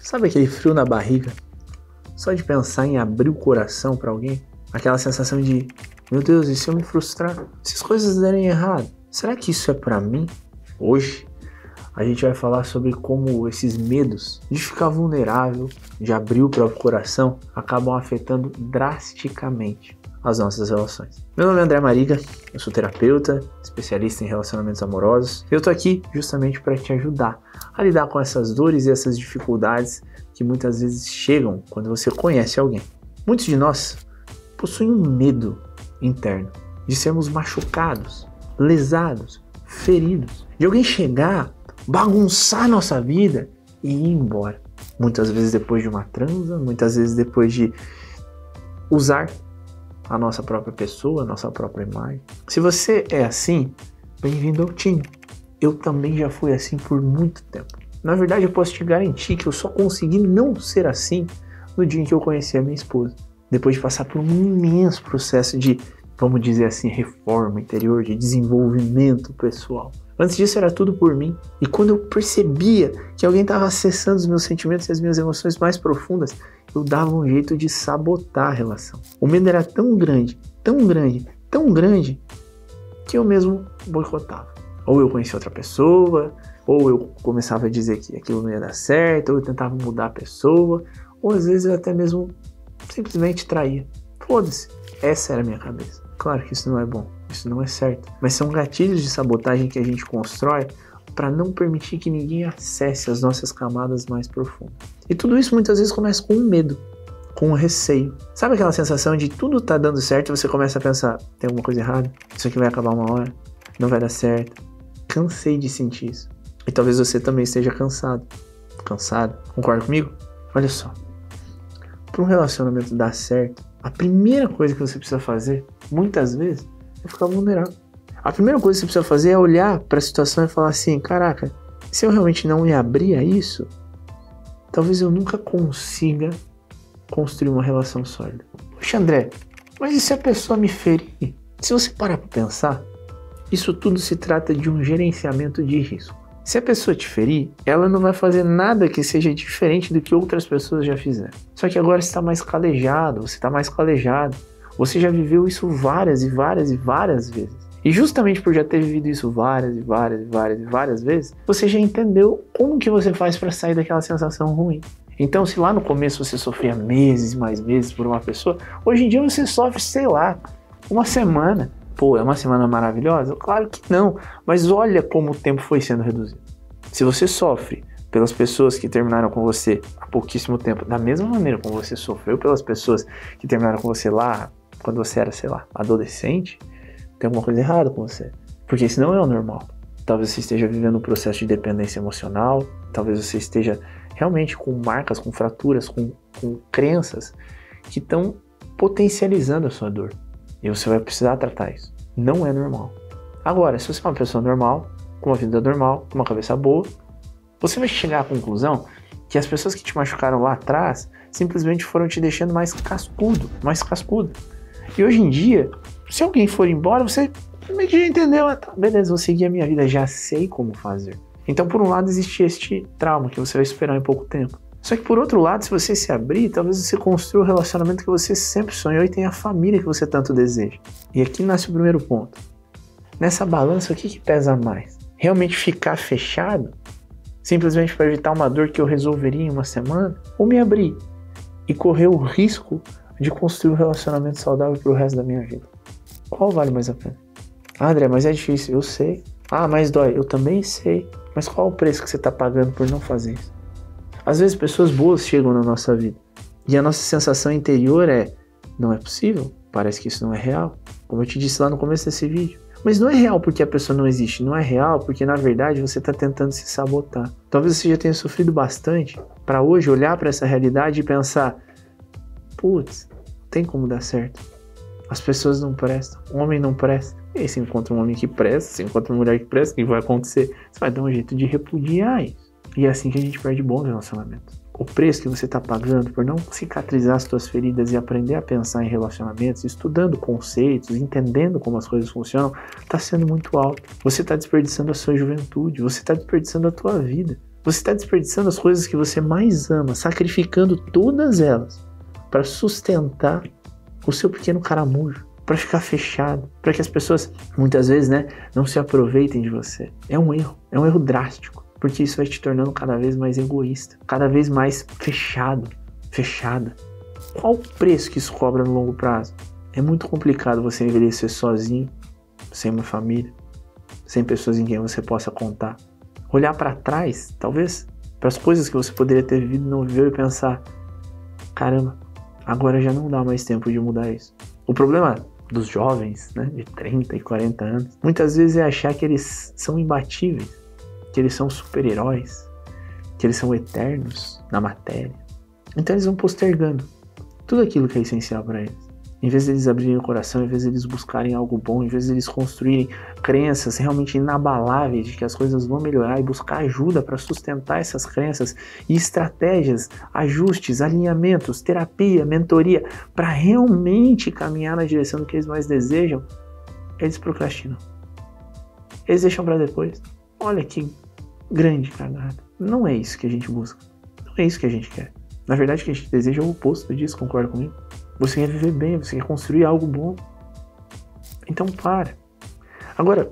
Sabe aquele frio na barriga? Só de pensar em abrir o coração pra alguém? Aquela sensação de, meu Deus, e se eu me frustrar? Se as coisas derem errado? Será que isso é pra mim? Hoje, a gente vai falar sobre como esses medos de ficar vulnerável, de abrir o próprio coração, acabam afetando drasticamente as nossas relações. Meu nome é André Mariga, eu sou terapeuta, especialista em relacionamentos amorosos. Eu tô aqui justamente para te ajudar a lidar com essas dores e essas dificuldades que muitas vezes chegam quando você conhece alguém. Muitos de nós possuem um medo interno de sermos machucados, lesados, feridos, de alguém chegar, bagunçar nossa vida e ir embora. Muitas vezes depois de uma transa, muitas vezes depois de usar a nossa própria pessoa, a nossa própria imagem. Se você é assim, bem-vindo ao time. Eu também já fui assim por muito tempo. Na verdade, eu posso te garantir que eu só consegui não ser assim no dia em que eu conheci a minha esposa. Depois de passar por um imenso processo de, vamos dizer assim, reforma interior, de desenvolvimento pessoal. Antes disso era tudo por mim. E quando eu percebia que alguém estava acessando os meus sentimentos e as minhas emoções mais profundas, eu dava um jeito de sabotar a relação. O medo era tão grande, tão grande, tão grande, que eu mesmo boicotava. Ou eu conhecia outra pessoa, ou eu começava a dizer que aquilo não ia dar certo, ou eu tentava mudar a pessoa, ou às vezes eu até mesmo simplesmente traía. Foda-se, essa era a minha cabeça. Claro que isso não é bom, isso não é certo, mas são gatilhos de sabotagem que a gente constrói para não permitir que ninguém acesse as nossas camadas mais profundas. E tudo isso muitas vezes começa com um medo, com um receio. Sabe aquela sensação de tudo tá dando certo e você começa a pensar, tem alguma coisa errada? Isso aqui vai acabar uma hora, não vai dar certo. Cansei de sentir isso. E talvez você também esteja cansado. Cansado? Concorda comigo? Olha só. Para um relacionamento dar certo, a primeira coisa que você precisa fazer, muitas vezes, é ficar vulnerável. A primeira coisa que você precisa fazer é olhar para a situação e falar assim, caraca, se eu realmente não me abrir a isso, talvez eu nunca consiga construir uma relação sólida. Poxa, André, mas e se a pessoa me ferir? Se você parar para pensar, isso tudo se trata de um gerenciamento de risco. Se a pessoa te ferir, ela não vai fazer nada que seja diferente do que outras pessoas já fizeram. Só que agora você está mais calejado, você está mais calejado. Você já viveu isso várias e várias e várias vezes. E justamente por já ter vivido isso várias e várias e várias e várias vezes, você já entendeu como que você faz para sair daquela sensação ruim. Então, se lá no começo você sofria meses e mais meses por uma pessoa, hoje em dia você sofre, sei lá, uma semana. Pô, é uma semana maravilhosa? Claro que não, mas olha como o tempo foi sendo reduzido. Se você sofre pelas pessoas que terminaram com você há pouquíssimo tempo, da mesma maneira como você sofreu pelas pessoas que terminaram com você lá, quando você era, sei lá, adolescente, tem alguma coisa errada com você. Porque isso não é o normal. Talvez você esteja vivendo um processo de dependência emocional, talvez você esteja realmente com marcas, com fraturas, com crenças que estão potencializando a sua dor. E você vai precisar tratar isso. Não é normal. Agora, se você é uma pessoa normal, com uma vida normal, com uma cabeça boa, você vai chegar à conclusão que as pessoas que te machucaram lá atrás simplesmente foram te deixando mais cascudo, mais cascudo. E hoje em dia, se alguém for embora, você meio que já entendeu, beleza, vou seguir a minha vida, já sei como fazer. Então, por um lado, existe este trauma que você vai superar em pouco tempo. Só que por outro lado, se você se abrir, talvez você construa o relacionamento que você sempre sonhou e tenha a família que você tanto deseja. E aqui nasce o primeiro ponto. Nessa balança, o que pesa mais? Realmente ficar fechado? Simplesmente para evitar uma dor que eu resolveria em uma semana? Ou me abrir e correr o risco de construir um relacionamento saudável para o resto da minha vida? Qual vale mais a pena? Ah, André, mas é difícil, eu sei. Ah, mas dói, eu também sei. Mas qual o preço que você está pagando por não fazer isso? Às vezes pessoas boas chegam na nossa vida e a nossa sensação interior é, não é possível, parece que isso não é real, como eu te disse lá no começo desse vídeo. Mas não é real porque a pessoa não existe, não é real porque na verdade você está tentando se sabotar. Talvez você já tenha sofrido bastante para hoje olhar para essa realidade e pensar, putz, não tem como dar certo. As pessoas não prestam, o homem não presta. E aí você encontra um homem que presta, você encontra uma mulher que presta, o que vai acontecer? Você vai dar um jeito de repudiar isso. E é assim que a gente perde bons relacionamentos. O preço que você está pagando por não cicatrizar as suas feridas e aprender a pensar em relacionamentos, estudando conceitos, entendendo como as coisas funcionam, está sendo muito alto. Você está desperdiçando a sua juventude, você está desperdiçando a tua vida. Você está desperdiçando as coisas que você mais ama, sacrificando todas elas para sustentar o seu pequeno caramujo, para ficar fechado, para que as pessoas, muitas vezes, né, não se aproveitem de você. É um erro drástico, porque isso vai te tornando cada vez mais egoísta, cada vez mais fechada. Qual o preço que isso cobra no longo prazo? É muito complicado você envelhecer sozinho, sem uma família, sem pessoas em quem você possa contar. Olhar para trás, talvez, para as coisas que você poderia ter vivido e não viveu e pensar, caramba, agora já não dá mais tempo de mudar isso. O problema dos jovens, né, de 30 e 40 anos, muitas vezes é achar que eles são imbatíveis, que eles são super-heróis, que eles são eternos na matéria. Então eles vão postergando tudo aquilo que é essencial para eles. Em vez de eles abrirem o coração, em vez de eles buscarem algo bom, em vez de eles construírem crenças realmente inabaláveis de que as coisas vão melhorar e buscar ajuda para sustentar essas crenças e estratégias, ajustes, alinhamentos, terapia, mentoria, para realmente caminhar na direção do que eles mais desejam, eles procrastinam. Eles deixam para depois. Olha que grande cagada. Não é isso que a gente busca. Não é isso que a gente quer. Na verdade, o que a gente deseja é o oposto disso, concorda comigo? Você quer viver bem, você quer construir algo bom. Então para. Agora,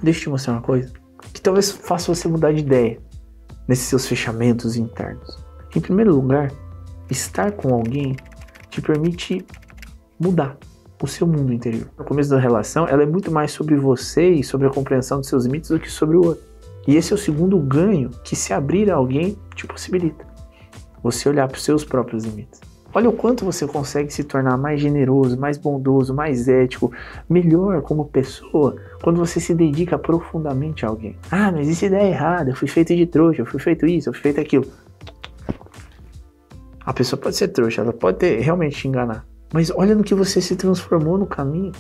deixa eu te mostrar uma coisa que talvez faça você mudar de ideia nesses seus fechamentos internos. Em primeiro lugar, estar com alguém te permite mudar o seu mundo interior. No começo da relação, ela é muito mais sobre você e sobre a compreensão dos seus limites do que sobre o outro. E esse é o segundo ganho que se abrir a alguém te possibilita. Você olhar para os seus próprios limites. Olha o quanto você consegue se tornar mais generoso, mais bondoso, mais ético, melhor como pessoa, quando você se dedica profundamente a alguém. Ah, mas e se der errado? Eu fui feito de trouxa, eu fui feito isso, eu fui feito aquilo. A pessoa pode ser trouxa, ela pode realmente te enganar. Mas olha no que você se transformou no caminho.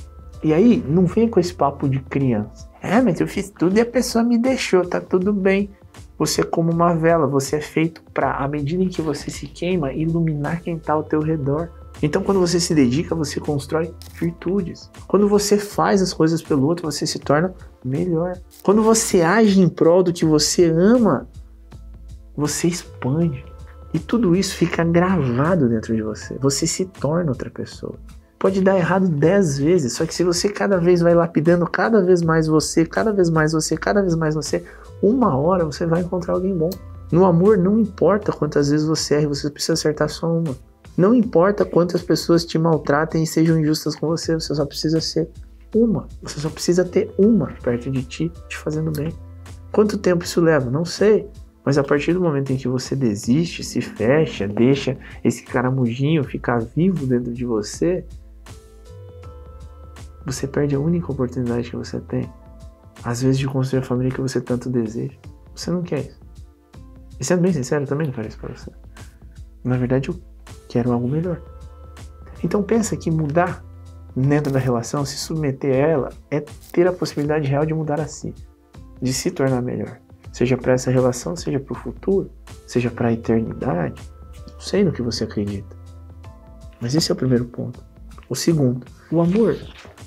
E aí, não vem com esse papo de criança. Mas eu fiz tudo e a pessoa me deixou, tá tudo bem. Você é como uma vela, você é feito para, à medida em que você se queima, iluminar quem está ao teu redor. Então, quando você se dedica, você constrói virtudes. Quando você faz as coisas pelo outro, você se torna melhor. Quando você age em prol do que você ama, você expande. E tudo isso fica gravado dentro de você. Você se torna outra pessoa. Pode dar errado 10 vezes, só que se você cada vez vai lapidando cada vez mais você, cada vez mais você, cada vez mais você, uma hora você vai encontrar alguém bom. No amor não importa quantas vezes você erra, você precisa acertar só uma. Não importa quantas pessoas te maltratem e sejam injustas com você, você só precisa ser uma. Você só precisa ter uma perto de ti, te fazendo bem. Quanto tempo isso leva? Não sei. Mas a partir do momento em que você desiste, se fecha, deixa esse caramujinho ficar vivo dentro de você, você perde a única oportunidade que você tem, às vezes, de construir a família que você tanto deseja. Você não quer isso. E sendo bem sincero, eu também não quero isso pra você. Na verdade, eu quero algo melhor. Então pensa que mudar dentro da relação, se submeter a ela, é ter a possibilidade real de mudar a si, de se tornar melhor. Seja para essa relação, seja para o futuro, seja para a eternidade. Não sei no que você acredita. Mas esse é o primeiro ponto. O segundo, o amor,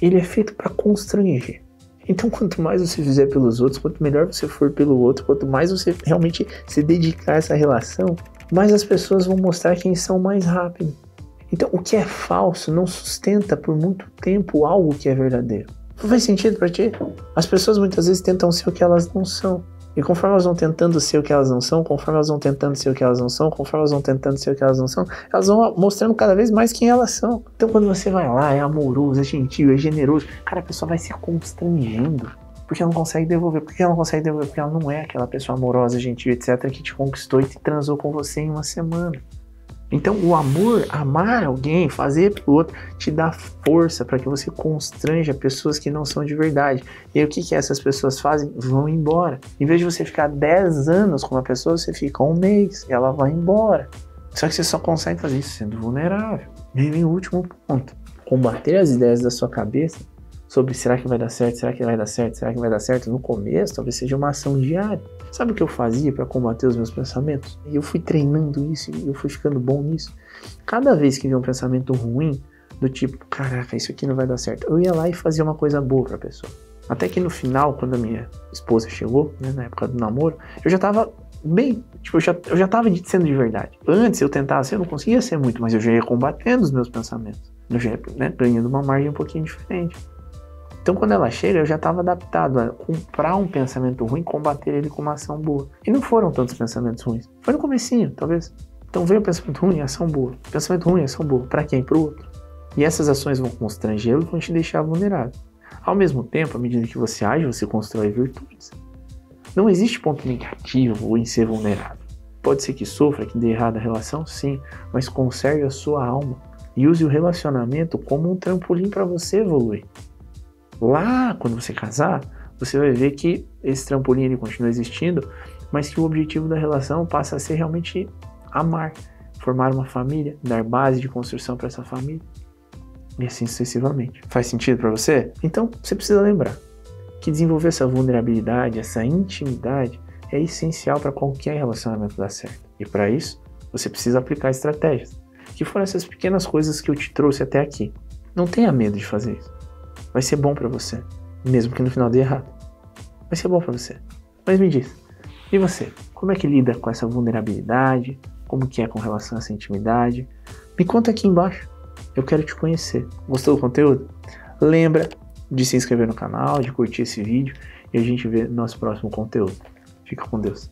ele é feito para constranger. Então, quanto mais você fizer pelos outros, quanto melhor você for pelo outro, quanto mais você realmente se dedicar a essa relação, mais as pessoas vão mostrar quem são mais rápido. Então, o que é falso não sustenta por muito tempo algo que é verdadeiro. Não faz sentido pra ti? As pessoas muitas vezes tentam ser o que elas não são. E conforme elas vão tentando ser o que elas não são, conforme elas vão tentando ser o que elas não são, conforme elas vão tentando ser o que elas não são, elas vão mostrando cada vez mais quem elas são. Então quando você vai lá, é amoroso, é gentil, é generoso, cara, a pessoa vai se constrangendo. Porque ela não consegue devolver. Por que ela não consegue devolver? Porque ela não é aquela pessoa amorosa, gentil, etc., que te conquistou e te transou com você em uma semana. Então o amor, amar alguém, fazer pro outro, te dá força para que você constranja pessoas que não são de verdade. E aí, o que essas pessoas fazem? Vão embora. Em vez de você ficar 10 anos com uma pessoa, você fica 1 mês e ela vai embora. Só que você só consegue fazer isso sendo vulnerável. E aí vem o último ponto. Combater as ideias da sua cabeça sobre será que vai dar certo, será que vai dar certo, será que vai dar certo, no começo talvez seja uma ação diária. Sabe o que eu fazia para combater os meus pensamentos? E eu fui treinando isso e eu fui ficando bom nisso. Cada vez que vinha um pensamento ruim, do tipo, caraca, isso aqui não vai dar certo, eu ia lá e fazia uma coisa boa pra pessoa. Até que no final, quando a minha esposa chegou, né, na época do namoro, eu já tava bem. Tipo, eu já tava sendo de verdade. Antes eu tentava ser, eu não conseguia ser muito, mas eu já ia combatendo os meus pensamentos. Eu já ia, né, ganhando uma margem um pouquinho diferente. Então quando ela chega, eu já estava adaptado a comprar um pensamento ruim e combater ele com uma ação boa. E não foram tantos pensamentos ruins. Foi no comecinho, talvez. Então veio o pensamento ruim, ação boa. Pensamento ruim, ação boa. Para quem? Para o outro. E essas ações vão constrangê-lo e vão te deixar vulnerável. Ao mesmo tempo, à medida que você age, você constrói virtudes. Não existe ponto negativo em ser vulnerável. Pode ser que sofra, que dê errado a relação, sim, mas conserve a sua alma e use o relacionamento como um trampolim para você evoluir. Lá, quando você casar, você vai ver que esse trampolim ele continua existindo, mas que o objetivo da relação passa a ser realmente amar, formar uma família, dar base de construção para essa família e assim sucessivamente. Faz sentido para você? Então, você precisa lembrar que desenvolver essa vulnerabilidade, essa intimidade é essencial para qualquer relacionamento dar certo. E para isso, você precisa aplicar estratégias, que foram essas pequenas coisas que eu te trouxe até aqui. Não tenha medo de fazer isso. Vai ser bom pra você, mesmo que no final dê errado. Vai ser bom pra você. Mas me diz, e você? Como é que lida com essa vulnerabilidade? Como que é com relação a essa intimidade? Me conta aqui embaixo. Eu quero te conhecer. Gostou do conteúdo? Lembra de se inscrever no canal, de curtir esse vídeo e a gente vê no nosso próximo conteúdo. Fica com Deus.